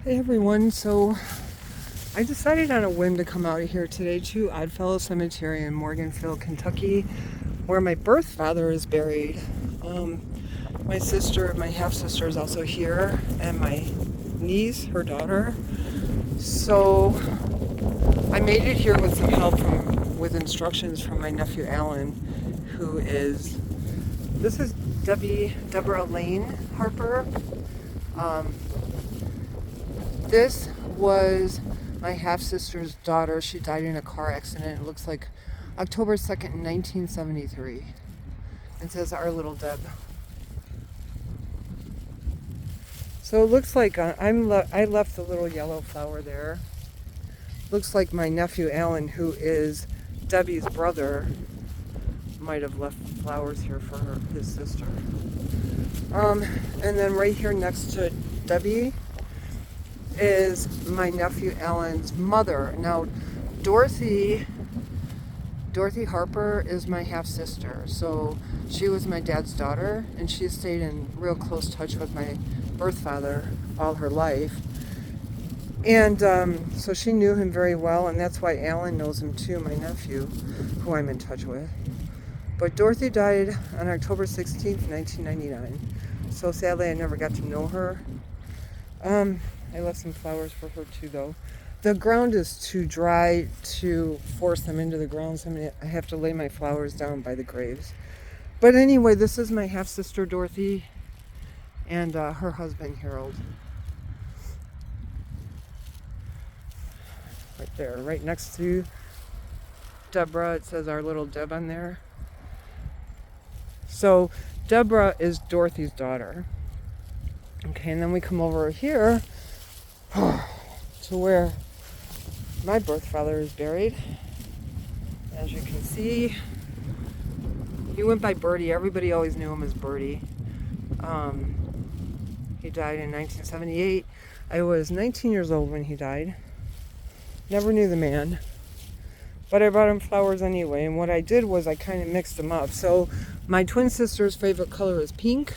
Hey everyone, so I decided on a whim to come out here today to Oddfellows Cemetery in Morganfield, Kentucky, where my birth father is buried. My sister, my half-sister is also here, and my niece, her daughter. So I made it here with some help with instructions from my nephew Alan, this is Deborah Lane Harper. This was my half-sister's daughter. She died in a car accident. It looks like October 2nd, 1973. It says Our Little Deb. So it looks like I left the little yellow flower there. Looks like my nephew Alan, who is Debbie's brother, might have left flowers here for his sister. And then right here next to Debbie is my nephew Alan's mother. Now, Dorothy Harper is my half-sister. So she was my dad's daughter, and she stayed in real close touch with my birth father all her life. And so she knew him very well, and that's why Alan knows him too, my nephew, who I'm in touch with. But Dorothy died on October 16th, 1999. So sadly, I never got to know her. I left some flowers for her too, though. The ground is too dry to force them into the ground, so I have to lay my flowers down by the graves. But anyway, this is my half-sister Dorothy and her husband Harold. Right there, right next to Deborah, it says Our Little Deb on there. So Deborah is Dorothy's daughter. Okay, and then we come over here to where my birth father is buried. As you can see, he went by Bertie. Everybody always knew him as Bertie. He died in 1978. I was 19 years old when he died. Never knew the man, but I brought him flowers anyway. And what I did was I kind of mixed them up. So my twin sister's favorite color is pink.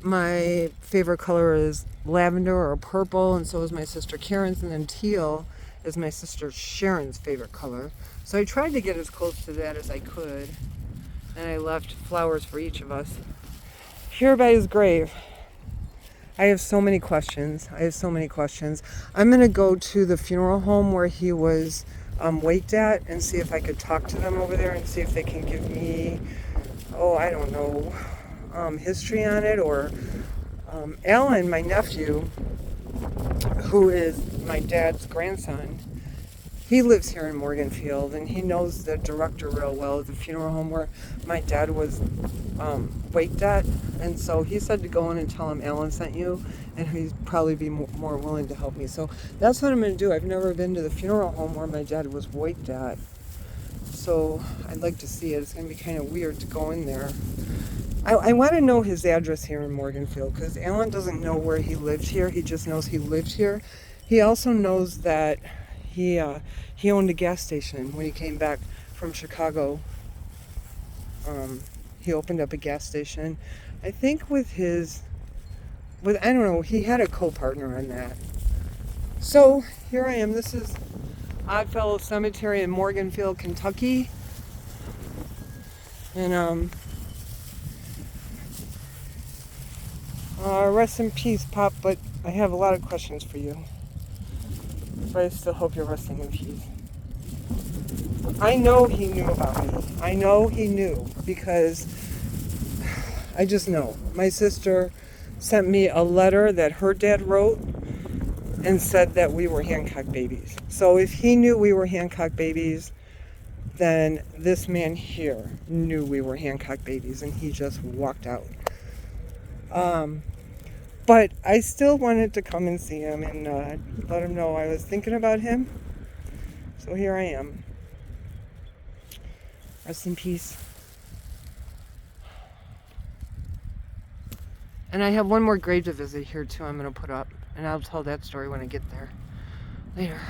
My favorite color is lavender or purple, and so is my sister Karen's, and then teal is my sister Sharon's favorite color. So I tried to get as close to that as I could, and I left flowers for each of us. Here by his grave, I have so many questions. I'm going to go to the funeral home where he was waked at and see if I could talk to them over there and see if they can give me, I don't know, history on it. Or Alan, my nephew, who is my dad's grandson, he lives here in Morganfield, and he knows the director real well at the funeral home where my dad was waked at. And so he said to go in and tell him Alan sent you, and he'd probably be more willing to help me. So that's what I'm going to do. I've never been to the funeral home where my dad was waked at, so I'd like to see it. It's going to be kind of weird to go in there. I want to know his address here in Morganfield, because Alan doesn't know where he lived here. He just knows he lived here. He also knows that he owned a gas station when he came back from Chicago. He opened up a gas station, I think I don't know, he had a co-partner on that. So here I am. This is Oddfellows Cemetery in Morganfield, Kentucky. And rest in peace, Pop, but I have a lot of questions for you. But I still hope you're resting in peace. I know he knew about me. I know he knew, because I just know. My sister sent me a letter that her dad wrote and said that we were Hancock babies. So if he knew we were Hancock babies, then this man here knew we were Hancock babies, and he just walked out. But I still wanted to come and see him and let him know I was thinking about him. So here I am. Rest in peace. And I have one more grave to visit here too I'm going to put up. And I'll tell that story when I get there. Later.